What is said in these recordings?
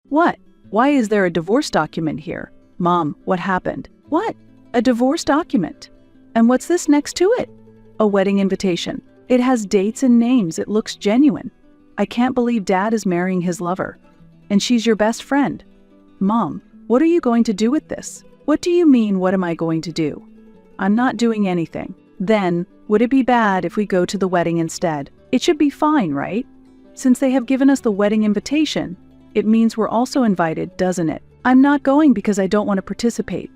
What? Why is there a divorce document here? Mom, what happened? What? A divorce document? And what's this next to it? A wedding invitation. It has dates and names. It looks genuine. I can't believe Dad is marrying his lover. And she's your best friend. Mom, what are you going to do with this? What do you mean, what am I going to do? I'm not doing anything. Then, would it be bad if we go to the wedding instead? It should be fine, right? Since they have given us the wedding invitation, it means we're also invited, doesn't it? I'm not going because I don't want to participate.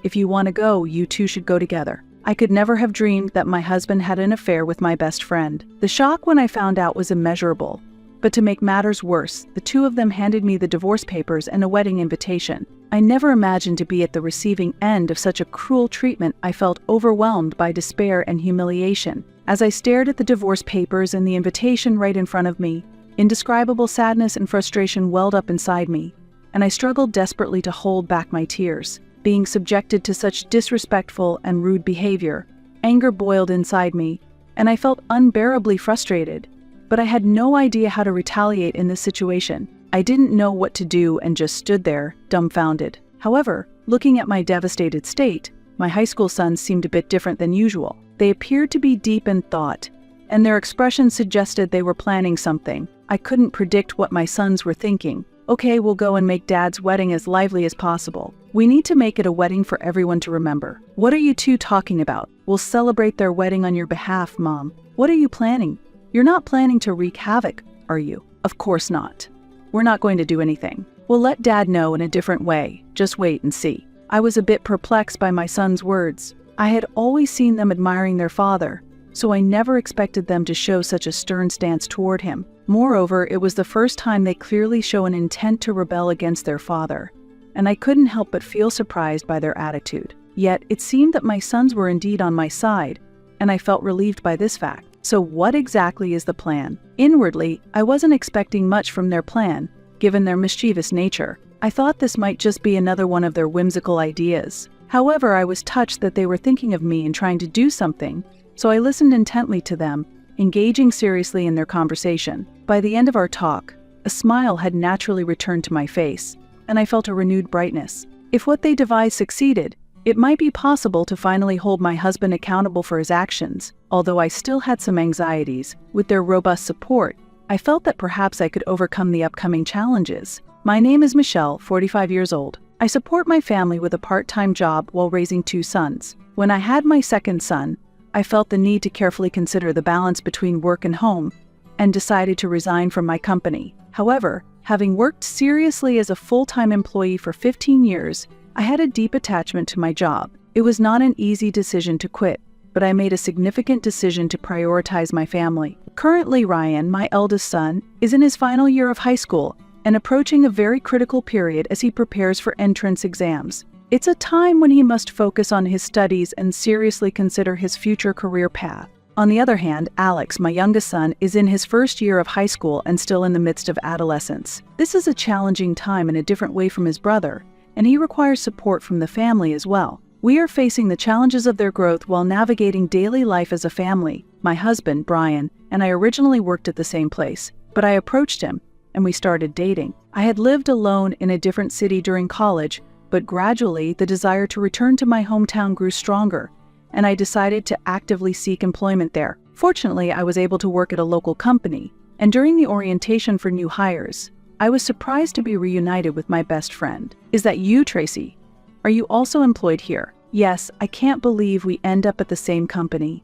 If you want to go, you two should go together. I could never have dreamed that my husband had an affair with my best friend. The shock when I found out was immeasurable. But to make matters worse, the two of them handed me the divorce papers and a wedding invitation. I never imagined to be at the receiving end of such a cruel treatment. I felt overwhelmed by despair and humiliation. As I stared at the divorce papers and the invitation right in front of me, indescribable sadness and frustration welled up inside me, and I struggled desperately to hold back my tears. Being subjected to such disrespectful and rude behavior, anger boiled inside me, and I felt unbearably frustrated. But I had no idea how to retaliate in this situation. I didn't know what to do and just stood there, dumbfounded. However, looking at my devastated state, my high school sons seemed a bit different than usual. They appeared to be deep in thought, and their expressions suggested they were planning something. I couldn't predict what my sons were thinking. Okay, we'll go and make Dad's wedding as lively as possible. We need to make it a wedding for everyone to remember. What are you two talking about? We'll celebrate their wedding on your behalf, Mom. What are you planning? You're not planning to wreak havoc, are you? Of course not. We're not going to do anything. We'll let Dad know in a different way. Just wait and see. I was a bit perplexed by my son's words. I had always seen them admiring their father, so I never expected them to show such a stern stance toward him. Moreover, it was the first time they clearly show an intent to rebel against their father, and I couldn't help but feel surprised by their attitude. Yet, it seemed that my sons were indeed on my side, and I felt relieved by this fact. So what exactly is the plan? Inwardly, I wasn't expecting much from their plan, given their mischievous nature. I thought this might just be another one of their whimsical ideas. However, I was touched that they were thinking of me and trying to do something, so I listened intently to them, engaging seriously in their conversation. By the end of our talk, a smile had naturally returned to my face, and I felt a renewed brightness. If what they devised succeeded, it might be possible to finally hold my husband accountable for his actions. Although I still had some anxieties, with their robust support, I felt that perhaps I could overcome the upcoming challenges. My name is Michelle, 45 years old. I support my family with a part-time job while raising two sons. When I had my second son, I felt the need to carefully consider the balance between work and home, and decided to resign from my company. However, having worked seriously as a full-time employee for 15 years, I had a deep attachment to my job. It was not an easy decision to quit, but I made a significant decision to prioritize my family. Currently, Ryan, my eldest son, is in his final year of high school and approaching a very critical period as he prepares for entrance exams. It's a time when he must focus on his studies and seriously consider his future career path. On the other hand, Alex, my youngest son, is in his first year of high school and still in the midst of adolescence. This is a challenging time in a different way from his brother, and he requires support from the family as well. We are facing the challenges of their growth while navigating daily life as a family. My husband, Brian, and I originally worked at the same place, but I approached him, and we started dating. I had lived alone in a different city during college, but gradually the desire to return to my hometown grew stronger, and I decided to actively seek employment there. Fortunately, I was able to work at a local company, and during the orientation for new hires, I was surprised to be reunited with my best friend. Is that you, Tracy? Are you also employed here? Yes, I can't believe we end up at the same company.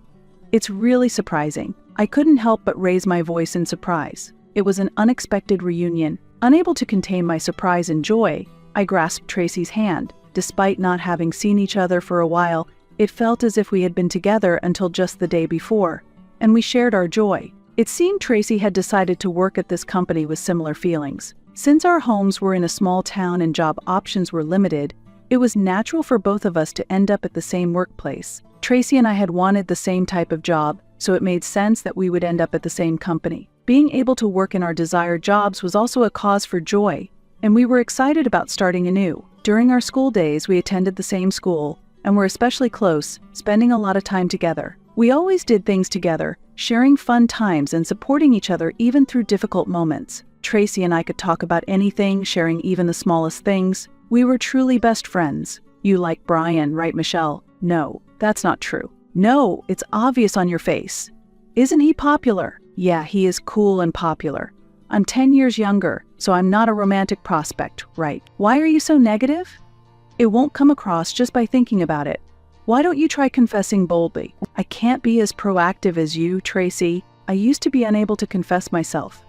It's really surprising. I couldn't help but raise my voice in surprise. It was an unexpected reunion. Unable to contain my surprise and joy, I grasped Tracy's hand. Despite not having seen each other for a while, it felt as if we had been together until just the day before, and we shared our joy. It seemed Tracy had decided to work at this company with similar feelings. Since our homes were in a small town and job options were limited, it was natural for both of us to end up at the same workplace. Tracy and I had wanted the same type of job, so it made sense that we would end up at the same company. Being able to work in our desired jobs was also a cause for joy, and we were excited about starting anew. During our school days, we attended the same school, and were especially close, spending a lot of time together. We always did things together, sharing fun times and supporting each other even through difficult moments. Tracy and I could talk about anything, sharing even the smallest things. We were truly best friends. You like Brian, right, Michelle? No, that's not true. No, it's obvious on your face. Isn't he popular? Yeah, he is cool and popular. I'm 10 years younger, so I'm not a romantic prospect, right? Why are you so negative? It won't come across just by thinking about it. Why don't you try confessing boldly? I can't be as proactive as you, Tracy. I used to be unable to confess myself.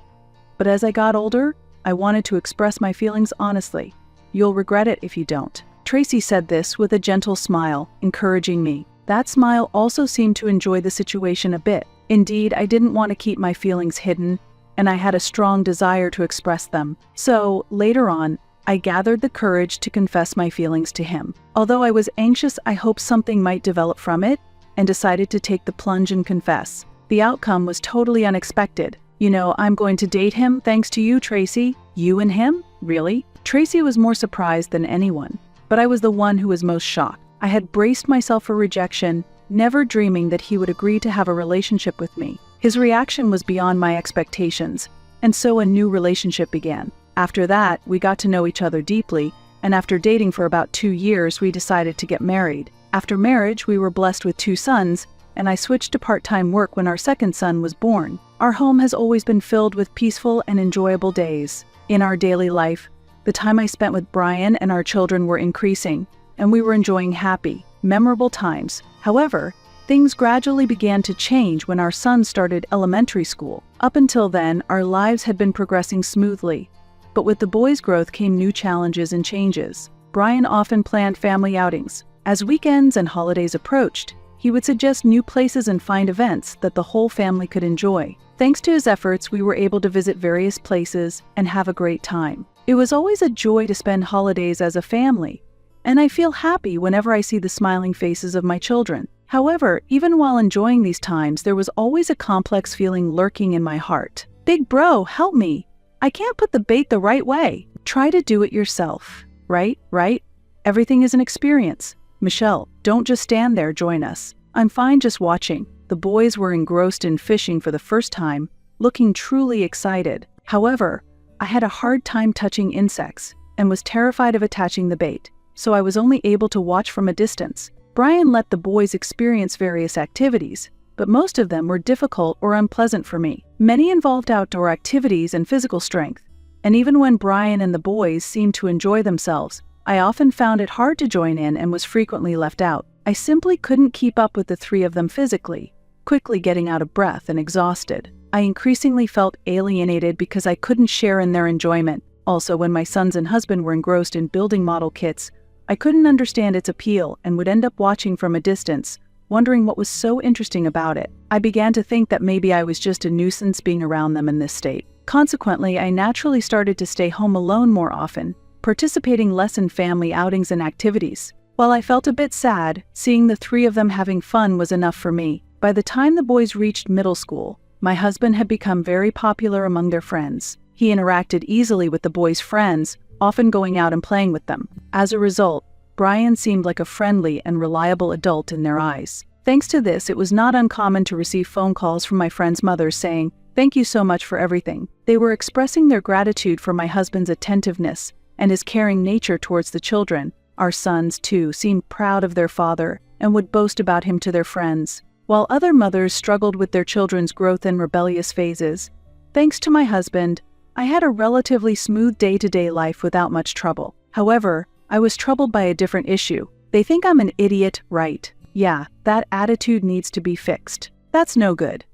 But as I got older, I wanted to express my feelings honestly. You'll regret it if you don't. Tracy said this with a gentle smile, encouraging me. That smile also seemed to enjoy the situation a bit. Indeed, I didn't want to keep my feelings hidden, and I had a strong desire to express them. So, later on, I gathered the courage to confess my feelings to him. Although I was anxious I hoped something might develop from it, and decided to take the plunge and confess. The outcome was totally unexpected. You know, I'm going to date him thanks to you, Tracy. You and him? Really? Tracy was more surprised than anyone, but I was the one who was most shocked. I had braced myself for rejection, never dreaming that he would agree to have a relationship with me. His reaction was beyond my expectations, and so a new relationship began. After that, we got to know each other deeply, and after dating for about 2 years, we decided to get married. After marriage, we were blessed with 2 sons, and I switched to part-time work when our second son was born. Our home has always been filled with peaceful and enjoyable days. In our daily life, the time I spent with Brian and our children were increasing, and we were enjoying happy, memorable times. However, things gradually began to change when our son started elementary school. Up until then, our lives had been progressing smoothly, but with the boy's growth came new challenges and changes. Brian often planned family outings. As weekends and holidays approached, he would suggest new places and find events that the whole family could enjoy. Thanks to his efforts, we were able to visit various places and have a great time. It was always a joy to spend holidays as a family, and I feel happy whenever I see the smiling faces of my children. However, even while enjoying these times, there was always a complex feeling lurking in my heart. Big bro, help me. I can't put the bait the right way. Try to do it yourself. Right? Everything is an experience. Michelle, don't just stand there, join us. I'm fine just watching. The boys were engrossed in fishing for the first time, looking truly excited. However, I had a hard time touching insects and was terrified of attaching the bait, so I was only able to watch from a distance. Brian let the boys experience various activities, but most of them were difficult or unpleasant for me. Many involved outdoor activities and physical strength, and even when Brian and the boys seemed to enjoy themselves, I often found it hard to join in and was frequently left out. I simply couldn't keep up with the 3 of them physically, quickly getting out of breath and exhausted. I increasingly felt alienated because I couldn't share in their enjoyment. Also, when my sons and husband were engrossed in building model kits, I couldn't understand its appeal and would end up watching from a distance, wondering what was so interesting about it. I began to think that maybe I was just a nuisance being around them in this state. Consequently, I naturally started to stay home alone more often, participating less in family outings and activities. While I felt a bit sad, seeing the 3 of them having fun was enough for me. By the time the boys reached middle school, my husband had become very popular among their friends. He interacted easily with the boys' friends, often going out and playing with them. As a result, Brian seemed like a friendly and reliable adult in their eyes. Thanks to this, it was not uncommon to receive phone calls from my friends' mothers saying, "Thank you so much for everything." They were expressing their gratitude for my husband's attentiveness and his caring nature towards the children. Our sons, too, seemed proud of their father and would boast about him to their friends, while other mothers struggled with their children's growth and rebellious phases. Thanks to my husband, I had a relatively smooth day-to-day life without much trouble. However, I was troubled by a different issue. They think I'm an idiot, right? Yeah, that attitude needs to be fixed. That's no good.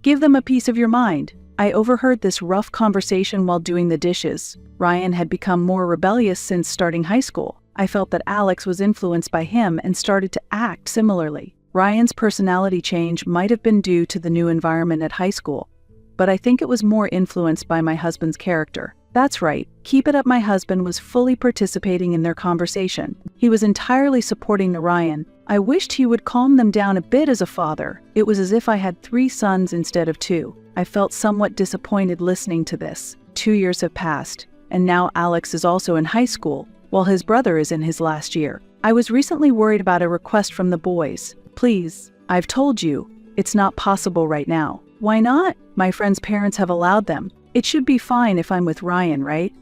Give them a piece of your mind. I overheard this rough conversation while doing the dishes. Ryan had become more rebellious since starting high school. I felt that Alex was influenced by him and started to act similarly. Ryan's personality change might have been due to the new environment at high school, but I think it was more influenced by my husband's character. That's right, keep it up. My husband was fully participating in their conversation. He was entirely supporting the Ryan. I wished he would calm them down a bit as a father. It was as if I had 3 sons instead of 2. I felt somewhat disappointed listening to this. 2 years have passed, and now Alex is also in high school, while his brother is in his last year. I was recently worried about a request from the boys. Please, I've told you, it's not possible right now. Why not? My friend's parents have allowed them. It should be fine if I'm with Ryan, right?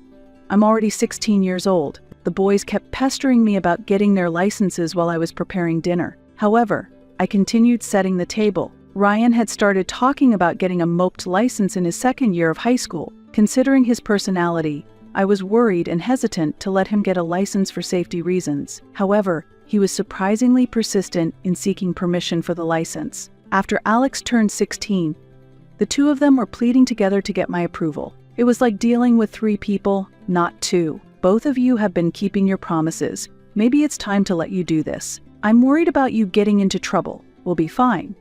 I'm already 16 years old. The boys kept pestering me about getting their licenses while I was preparing dinner. However, I continued setting the table. Ryan had started talking about getting a moped license in his second year of high school. Considering his personality, I was worried and hesitant to let him get a license for safety reasons. However, he was surprisingly persistent in seeking permission for the license. After Alex turned 16, the two of them were pleading together to get my approval. It was like dealing with 3 people, not 2. Both of you have been keeping your promises. Maybe it's time to let you do this. I'm worried about you getting into trouble. We'll be fine.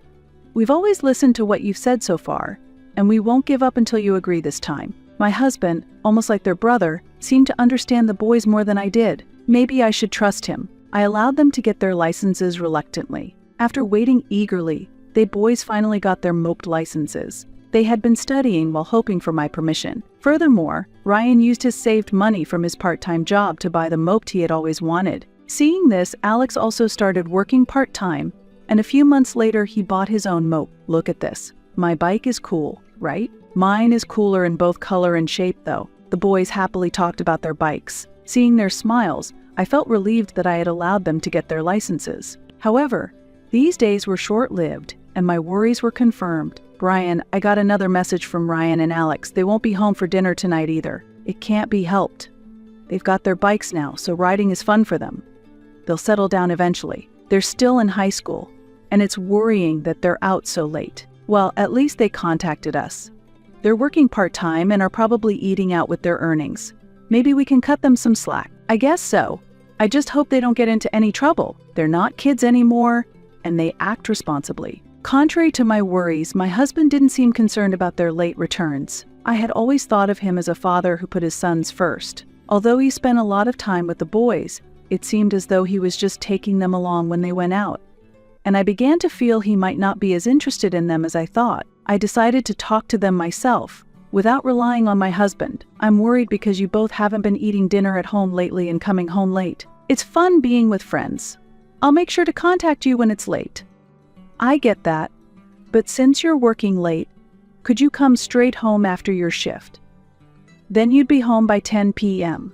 We've always listened to what you've said so far, and we won't give up until you agree this time. My husband, almost like their brother, seemed to understand the boys more than I did. Maybe I should trust him. I allowed them to get their licenses reluctantly. After waiting eagerly, they boys finally got their moped licenses. They had been studying while hoping for my permission. Furthermore, Ryan used his saved money from his part-time job to buy the moped he had always wanted. Seeing this, Alex also started working part-time, and a few months later he bought his own moped. Look at this. My bike is cool, right? Mine is cooler in both color and shape though. The boys happily talked about their bikes. Seeing their smiles, I felt relieved that I had allowed them to get their licenses. However, these days were short-lived, and my worries were confirmed. Brian, I got another message from Ryan and Alex. They won't be home for dinner tonight either. It can't be helped. They've got their bikes now, so riding is fun for them. They'll settle down eventually. They're still in high school, and it's worrying that they're out so late. Well, at least they contacted us. They're working part-time and are probably eating out with their earnings. Maybe we can cut them some slack. I guess so. I just hope they don't get into any trouble. They're not kids anymore, and they act responsibly. Contrary to my worries, my husband didn't seem concerned about their late returns. I had always thought of him as a father who put his sons first. Although he spent a lot of time with the boys, it seemed as though he was just taking them along when they went out. And I began to feel he might not be as interested in them as I thought. I decided to talk to them myself, without relying on my husband. I'm worried because you both haven't been eating dinner at home lately and coming home late. It's fun being with friends. I'll make sure to contact you when it's late. I get that, but since you're working late, could you come straight home after your shift? Then you'd be home by 10 p.m.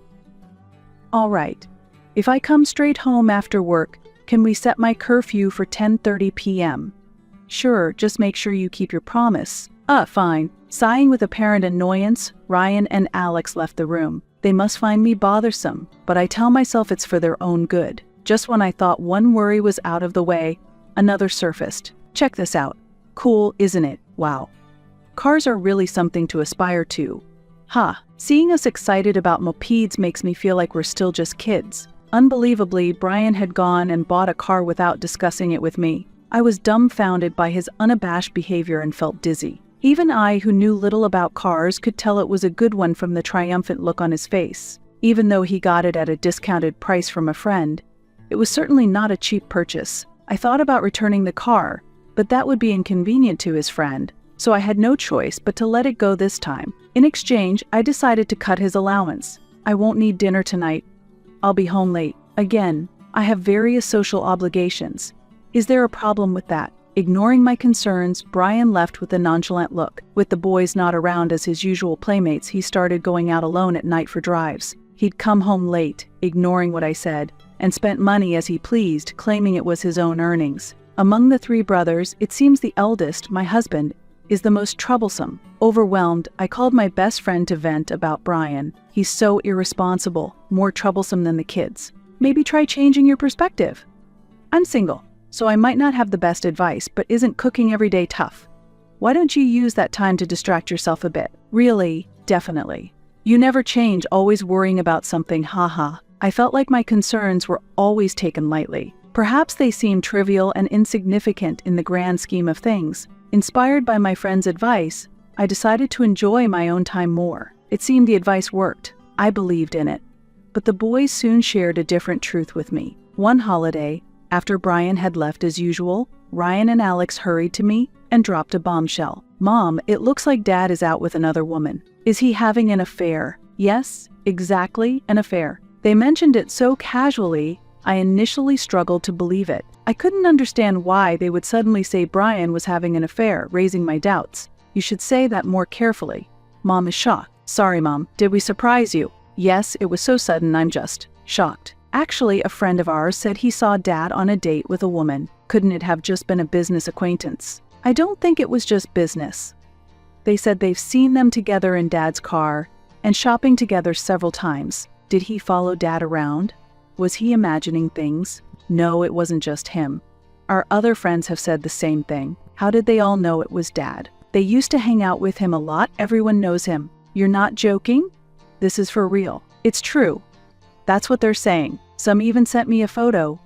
All right. If I come straight home after work, can we set my curfew for 10:30 p.m.? Sure, just make sure you keep your promise. Fine. Sighing with apparent annoyance, Ryan and Alex left the room. They must find me bothersome, but I tell myself it's for their own good. Just when I thought one worry was out of the way, another surfaced. Check this out. Cool, isn't it? Wow. Cars are really something to aspire to. Seeing us excited about mopeds makes me feel like we're still just kids. Unbelievably, Brian had gone and bought a car without discussing it with me. I was dumbfounded by his unabashed behavior and felt dizzy. Even I, who knew little about cars, could tell it was a good one from the triumphant look on his face. Even though he got it at a discounted price from a friend, it was certainly not a cheap purchase. I thought about returning the car, but that would be inconvenient to his friend, so I had no choice but to let it go this time. In exchange, I decided to cut his allowance. I won't need dinner tonight. I'll be home late. Again, I have various social obligations. Is there a problem with that? Ignoring my concerns, Brian left with a nonchalant look. With the boys not around as his usual playmates, he started going out alone at night for drives. He'd come home late, ignoring what I said, and spent money as he pleased, claiming it was his own earnings. Among the 3 brothers, it seems the eldest, my husband, is the most troublesome. Overwhelmed, I called my best friend to vent about Brian. He's so irresponsible, more troublesome than the kids. Maybe try changing your perspective. I'm single, so I might not have the best advice, but isn't cooking every day tough? Why don't you use that time to distract yourself a bit? Really, definitely. You never change, always worrying about something, haha. I felt like my concerns were always taken lightly. Perhaps they seemed trivial and insignificant in the grand scheme of things. Inspired by my friend's advice, I decided to enjoy my own time more. It seemed the advice worked. I believed in it. But the boys soon shared a different truth with me. One holiday, after Brian had left as usual, Ryan and Alex hurried to me and dropped a bombshell. Mom, it looks like Dad is out with another woman. Is he having an affair? Yes, exactly, an affair. They mentioned it so casually, I initially struggled to believe it. I couldn't understand why they would suddenly say Brian was having an affair, raising my doubts. You should say that more carefully. Mom is shocked. Sorry, Mom. Did we surprise you? Yes, it was so sudden, I'm just shocked. Actually, a friend of ours said he saw Dad on a date with a woman. Couldn't it have just been a business acquaintance? I don't think it was just business. They said they've seen them together in Dad's car and shopping together several times. Did he follow Dad around? Was he imagining things? No, it wasn't just him. Our other friends have said the same thing. How did they all know it was Dad? They used to hang out with him a lot. Everyone knows him. You're not joking? This is for real. It's true. That's what they're saying. Some even sent me a photo.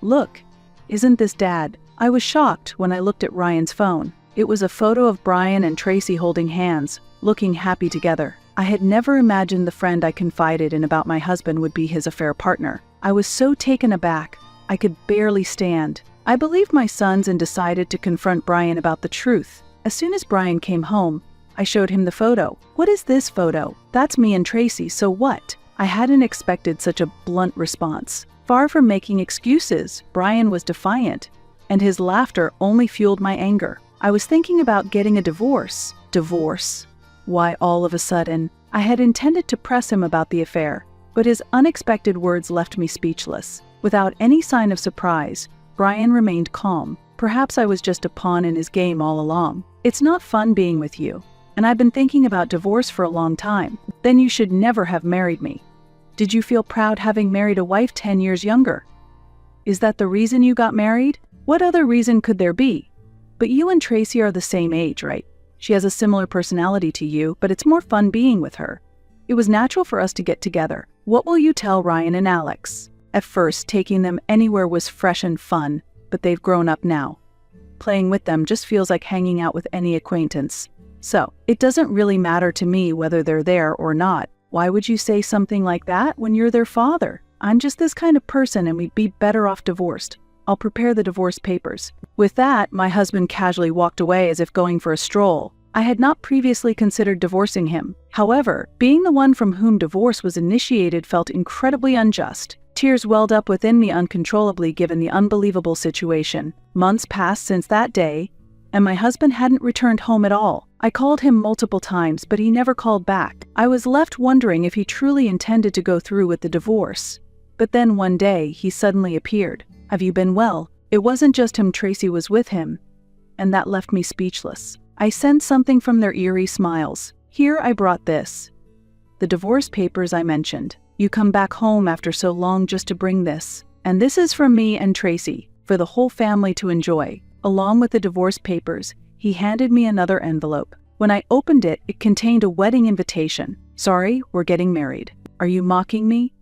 Look, isn't this Dad? I was shocked when I looked at Ryan's phone. It was a photo of Brian and Tracy holding hands, looking happy together. I had never imagined the friend I confided in about my husband would be his affair partner. I was so taken aback, I could barely stand. I believed my sons and decided to confront Brian about the truth. As soon as Brian came home, I showed him the photo. What is this photo? That's me and Tracy, so what? I hadn't expected such a blunt response. Far from making excuses, Brian was defiant, and his laughter only fueled my anger. I was thinking about getting a divorce. Divorce? Why all of a sudden? I had intended to press him about the affair, but his unexpected words left me speechless. Without any sign of surprise, Brian remained calm. Perhaps I was just a pawn in his game all along. It's not fun being with you, and I've been thinking about divorce for a long time. Then you should never have married me. Did you feel proud having married a wife 10 years younger? Is that the reason you got married? What other reason could there be? But you and Tracy are the same age, right? She has a similar personality to you, but it's more fun being with her. It was natural for us to get together. What will you tell Ryan and Alex? At first, taking them anywhere was fresh and fun, but they've grown up now. Playing with them just feels like hanging out with any acquaintance. So, it doesn't really matter to me whether they're there or not. Why would you say something like that when you're their father? I'm just this kind of person and we'd be better off divorced. I'll prepare the divorce papers. With that, my husband casually walked away as if going for a stroll. I had not previously considered divorcing him. However, being the one from whom divorce was initiated felt incredibly unjust. Tears welled up within me uncontrollably given the unbelievable situation. Months passed since that day, and my husband hadn't returned home at all. I called him multiple times, but he never called back. I was left wondering if he truly intended to go through with the divorce. But then one day, he suddenly appeared. Have you been well? It wasn't just him, Tracy was with him, and that left me speechless. I sensed something from their eerie smiles. Here I brought this. The divorce papers I mentioned. You come back home after so long just to bring this. And this is from me and Tracy, for the whole family to enjoy. Along with the divorce papers, he handed me another envelope. When I opened it, it contained a wedding invitation. Sorry, we're getting married. Are you mocking me?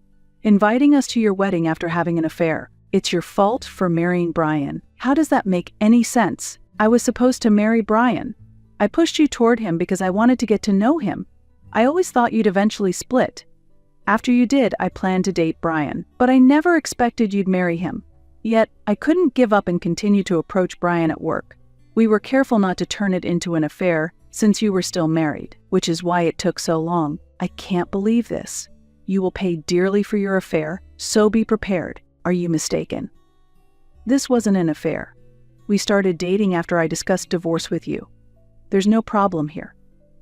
Inviting us to your wedding after having an affair. It's your fault for marrying Brian. How does that make any sense? I was supposed to marry Brian. I pushed you toward him because I wanted to get to know him. I always thought you'd eventually split. After you did, I planned to date Brian, but I never expected you'd marry him. Yet, I couldn't give up and continue to approach Brian at work. We were careful not to turn it into an affair since you were still married, which is why it took so long. I can't believe this. You will pay dearly for your affair, so be prepared. Are you mistaken? This wasn't an affair. We started dating after I discussed divorce with you. There's no problem here.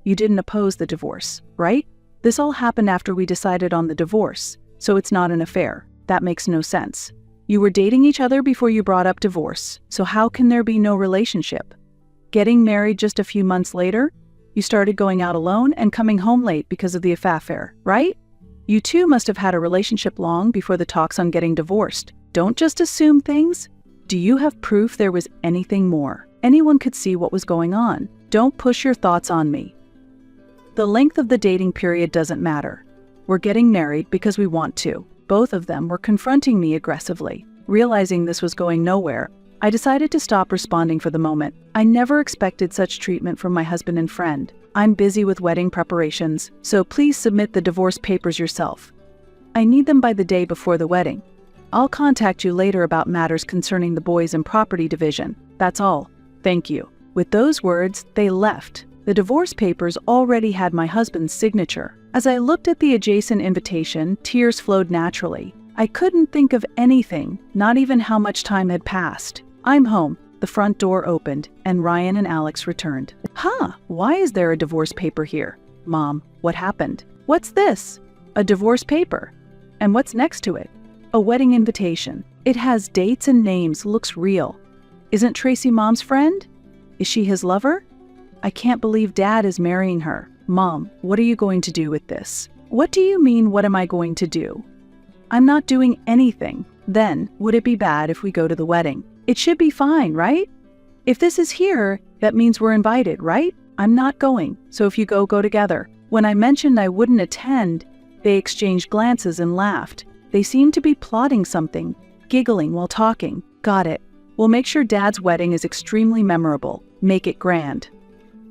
You didn't oppose the divorce, right? This all happened after we decided on the divorce, so it's not an affair. That makes no sense. You were dating each other before you brought up divorce, so how can there be no relationship? Getting married just a few months later, you started going out alone and coming home late because of the affair, right? You two must have had a relationship long before the talks on getting divorced. Don't just assume things. Do you have proof there was anything more? Anyone could see what was going on. Don't push your thoughts on me. The length of the dating period doesn't matter. We're getting married because we want to. Both of them were confronting me aggressively. Realizing this was going nowhere, I decided to stop responding for the moment. I never expected such treatment from my husband and friend. I'm busy with wedding preparations, so please submit the divorce papers yourself. I need them by the day before the wedding. I'll contact you later about matters concerning the boys and property division. That's all. Thank you. With those words, they left. The divorce papers already had my husband's signature. As I looked at the adjacent invitation, tears flowed naturally. I couldn't think of anything, not even how much time had passed. I'm home. The front door opened, and Ryan and Alex returned. Why is there a divorce paper here? Mom, what happened? What's this? A divorce paper. And what's next to it? A wedding invitation. It has dates and names, looks real. Isn't Tracy Mom's friend? Is she his lover? I can't believe Dad is marrying her. Mom, what are you going to do with this? What do you mean, what am I going to do? I'm not doing anything. Then, would it be bad if we go to the wedding? It should be fine, right? If this is here, that means we're invited, right? I'm not going, so if you go together. When I mentioned I wouldn't attend, they exchanged glances and laughed. They seemed to be plotting something, giggling while talking. Got it. We'll make sure Dad's wedding is extremely memorable. Make it grand.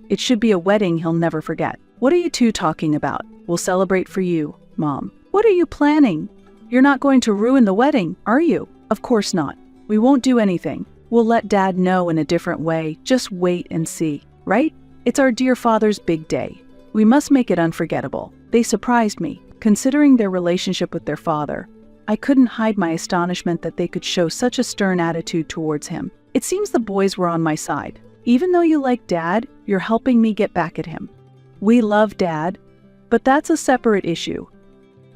It should be a wedding he'll never forget. What are you two talking about? We'll celebrate for you, Mom. What are you planning? You're not going to ruin the wedding, are you? Of course not. We won't do anything. We'll let Dad know in a different way. Just wait and see, right? It's our dear father's big day. We must make it unforgettable. They surprised me, considering their relationship with their father. I couldn't hide my astonishment that they could show such a stern attitude towards him. It seems the boys were on my side. Even though you like Dad, you're helping me get back at him. We love Dad, but that's a separate issue.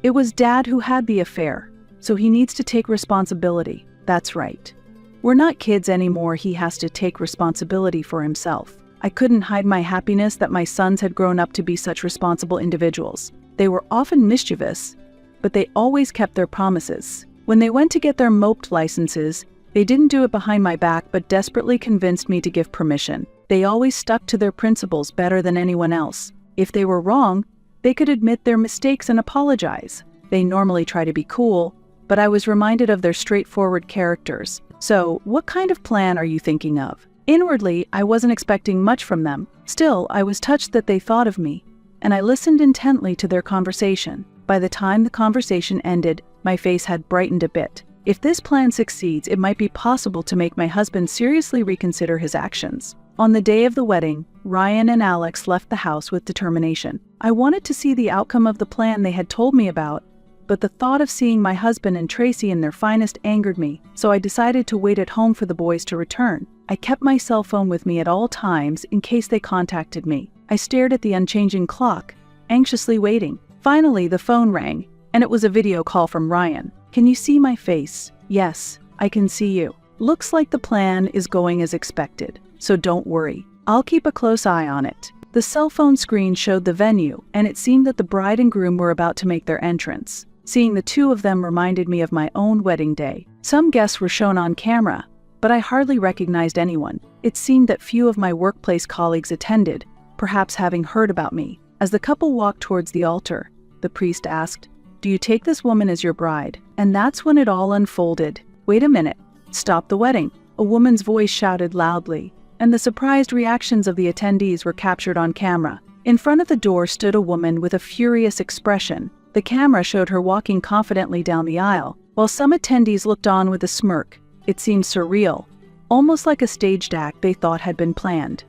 It was Dad who had the affair, so he needs to take responsibility. That's right. We're not kids anymore. He has to take responsibility for himself. I couldn't hide my happiness that my sons had grown up to be such responsible individuals. They were often mischievous, but they always kept their promises. When they went to get their moped licenses, they didn't do it behind my back but desperately convinced me to give permission. They always stuck to their principles better than anyone else. If they were wrong, they could admit their mistakes and apologize. They normally try to be cool, but I was reminded of their straightforward characters. So, what kind of plan are you thinking of? Inwardly, I wasn't expecting much from them. Still, I was touched that they thought of me, and I listened intently to their conversation. By the time the conversation ended, my face had brightened a bit. If this plan succeeds, it might be possible to make my husband seriously reconsider his actions. On the day of the wedding, Ryan and Alex left the house with determination. I wanted to see the outcome of the plan they had told me about, but the thought of seeing my husband and Tracy in their finest angered me, so I decided to wait at home for the boys to return. I kept my cell phone with me at all times in case they contacted me. I stared at the unchanging clock, anxiously waiting. Finally, the phone rang, and it was a video call from Ryan. Can you see my face? Yes, I can see you. Looks like the plan is going as expected, so don't worry. I'll keep a close eye on it. The cell phone screen showed the venue, and it seemed that the bride and groom were about to make their entrance. Seeing the two of them reminded me of my own wedding day. Some guests were shown on camera, but I hardly recognized anyone. It seemed that few of my workplace colleagues attended, perhaps having heard about me. As the couple walked towards the altar, the priest asked, "Do you take this woman as your bride?" And that's when it all unfolded. Wait a minute. Stop the wedding. A woman's voice shouted loudly, and the surprised reactions of the attendees were captured on camera. In front of the door stood a woman with a furious expression. The camera showed her walking confidently down the aisle, while some attendees looked on with a smirk. It seemed surreal, almost like a staged act they thought had been planned.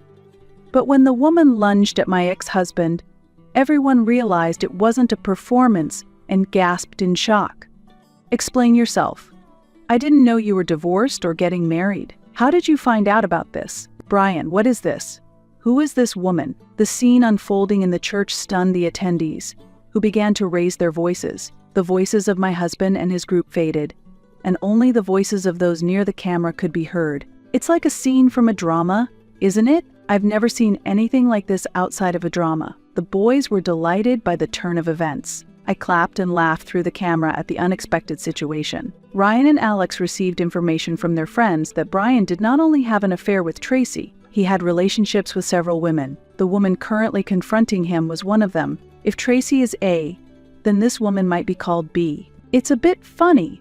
But when the woman lunged at my ex-husband, everyone realized it wasn't a performance and gasped in shock. Explain yourself. I didn't know you were divorced or getting married. How did you find out about this? Brian, what is this? Who is this woman? The scene unfolding in the church stunned the attendees, who began to raise their voices. The voices of my husband and his group faded, and only the voices of those near the camera could be heard. It's like a scene from a drama, isn't it? I've never seen anything like this outside of a drama. The boys were delighted by the turn of events. I clapped and laughed through the camera at the unexpected situation. Ryan and Alex received information from their friends that Brian did not only have an affair with Tracy, he had relationships with several women. The woman currently confronting him was one of them. If Tracy is A, then this woman might be called B. It's a bit funny,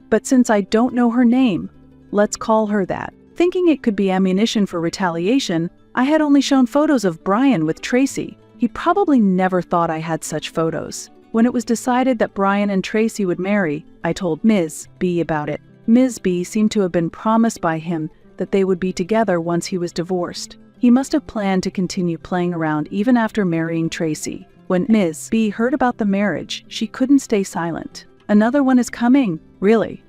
but since I don't know her name, let's call her that. Thinking it could be ammunition for retaliation, I had only shown photos of Brian with Tracy. He probably never thought I had such photos. When it was decided that Brian and Tracy would marry, I told Ms. B about it. Ms. B seemed to have been promised by him that they would be together once he was divorced. He must have planned to continue playing around even after marrying Tracy. When Ms. B heard about the marriage, she couldn't stay silent. Another one is coming. Really?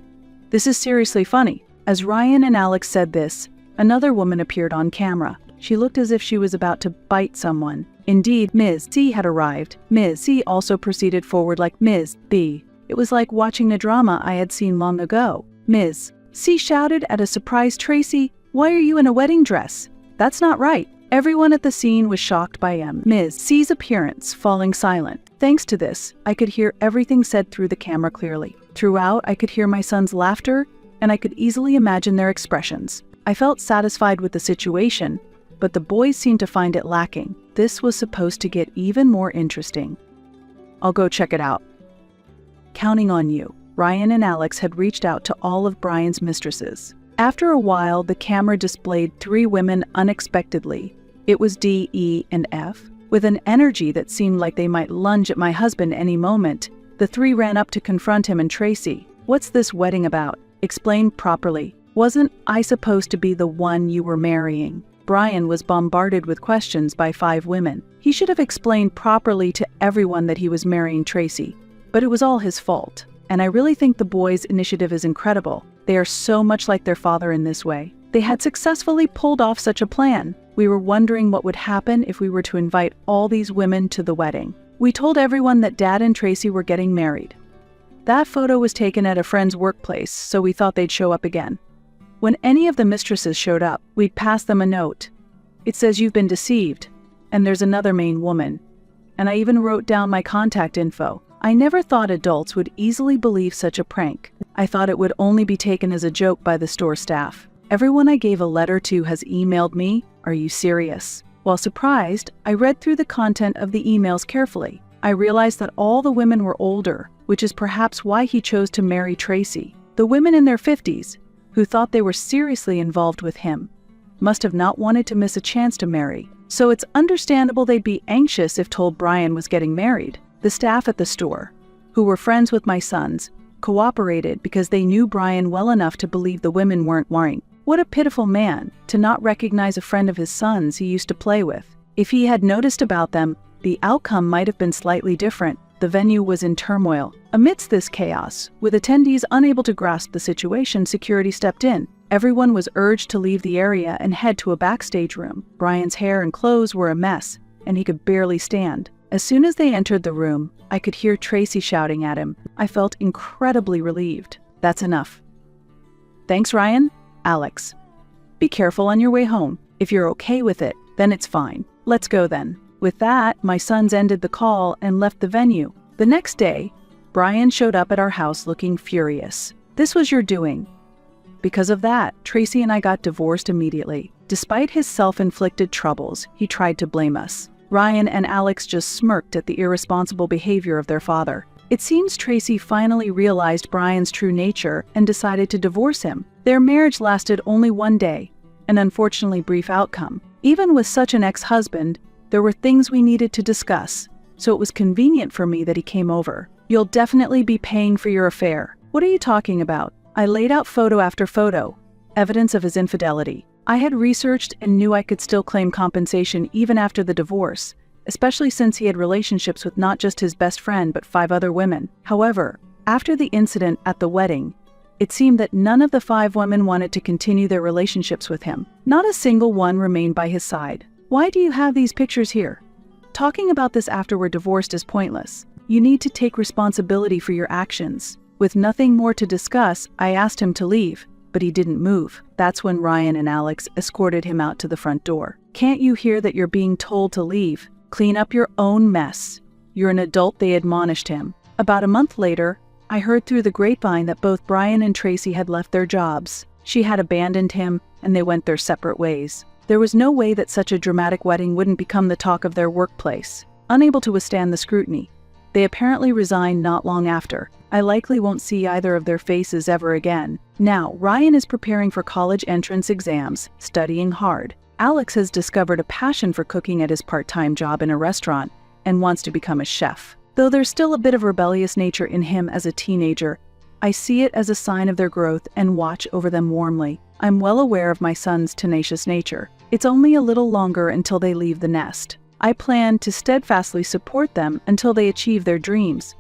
This is seriously funny. As Ryan and Alex said this, another woman appeared on camera. She looked as if she was about to bite someone. Indeed, Ms. C had arrived. Ms. C also proceeded forward like Ms. B. It was like watching a drama I had seen long ago. Ms. C shouted at a surprised Tracy, "Why are you in a wedding dress? That's not right." Everyone at the scene was shocked by Ms. C's appearance, falling silent. Thanks to this, I could hear everything said through the camera clearly. Throughout, I could hear my son's laughter, and I could easily imagine their expressions. I felt satisfied with the situation, but the boys seemed to find it lacking. This was supposed to get even more interesting. I'll go check it out. Counting on you. Ryan and Alex had reached out to all of Brian's mistresses. After a while, the camera displayed 3 women unexpectedly. It was D, E, and F. With an energy that seemed like they might lunge at my husband any moment, the 3 ran up to confront him and Tracy. "What's this wedding about? Explain properly. Wasn't I supposed to be the one you were marrying?" Brian was bombarded with questions by 5 women. He should have explained properly to everyone that he was marrying Tracy, but it was all his fault. And I really think the boys' initiative is incredible. They are so much like their father in this way. They had successfully pulled off such a plan. We were wondering what would happen if we were to invite all these women to the wedding. We told everyone that Dad and Tracy were getting married. That photo was taken at a friend's workplace, so we thought they'd show up again. When any of the mistresses showed up, we'd pass them a note. It says, "You've been deceived, and there's another main woman." And I even wrote down my contact info. I never thought adults would easily believe such a prank. I thought it would only be taken as a joke by the store staff. Everyone I gave a letter to has emailed me, "Are you serious?" While surprised, I read through the content of the emails carefully. I realized that all the women were older, which is perhaps why he chose to marry Tracy. The women in their 50s, who thought they were seriously involved with him, must have not wanted to miss a chance to marry. So it's understandable they'd be anxious if told Brian was getting married. The staff at the store, who were friends with my sons, cooperated because they knew Brian well enough to believe the women weren't lying. What a pitiful man, to not recognize a friend of his son's he used to play with. If he had noticed about them, the outcome might have been slightly different. The venue was in turmoil. Amidst this chaos, with attendees unable to grasp the situation, security stepped in. Everyone was urged to leave the area and head to a backstage room. Brian's hair and clothes were a mess, and he could barely stand. As soon as they entered the room, I could hear Tracy shouting at him. I felt incredibly relieved. "That's enough." "Thanks, Ryan." Alex. "Be careful on your way home. If you're okay with it, then it's fine. Let's go then." With that, my sons ended the call and left the venue. The next day, Brian showed up at our house looking furious. "This was your doing." Because of that, Tracy and I got divorced immediately. Despite his self-inflicted troubles, he tried to blame us. Ryan and Alex just smirked at the irresponsible behavior of their father. It seems Tracy finally realized Brian's true nature and decided to divorce him. Their marriage lasted only 1 day, an unfortunately brief outcome. Even with such an ex-husband, there were things we needed to discuss, so it was convenient for me that he came over. "You'll definitely be paying for your affair." "What are you talking about?" I laid out photo after photo, evidence of his infidelity. I had researched and knew I could still claim compensation even after the divorce, especially since he had relationships with not just his best friend but 5 other women. However, after the incident at the wedding, it seemed that none of the 5 women wanted to continue their relationships with him. Not a single one remained by his side. "Why do you have these pictures here?" "Talking about this after we're divorced is pointless. You need to take responsibility for your actions." With nothing more to discuss, I asked him to leave, but he didn't move. That's when Ryan and Alex escorted him out to the front door. "Can't you hear that you're being told to leave? Clean up your own mess. You're an adult," they admonished him. About a month later, I heard through the grapevine that both Brian and Tracy had left their jobs. She had abandoned him, and they went their separate ways. There was no way that such a dramatic wedding wouldn't become the talk of their workplace. Unable to withstand the scrutiny, they apparently resigned not long after. I likely won't see either of their faces ever again. Now, Ryan is preparing for college entrance exams, studying hard. Alex has discovered a passion for cooking at his part-time job in a restaurant and wants to become a chef. Though there's still a bit of rebellious nature in him as a teenager, I see it as a sign of their growth and watch over them warmly. I'm well aware of my son's tenacious nature. It's only a little longer until they leave the nest. I plan to steadfastly support them until they achieve their dreams.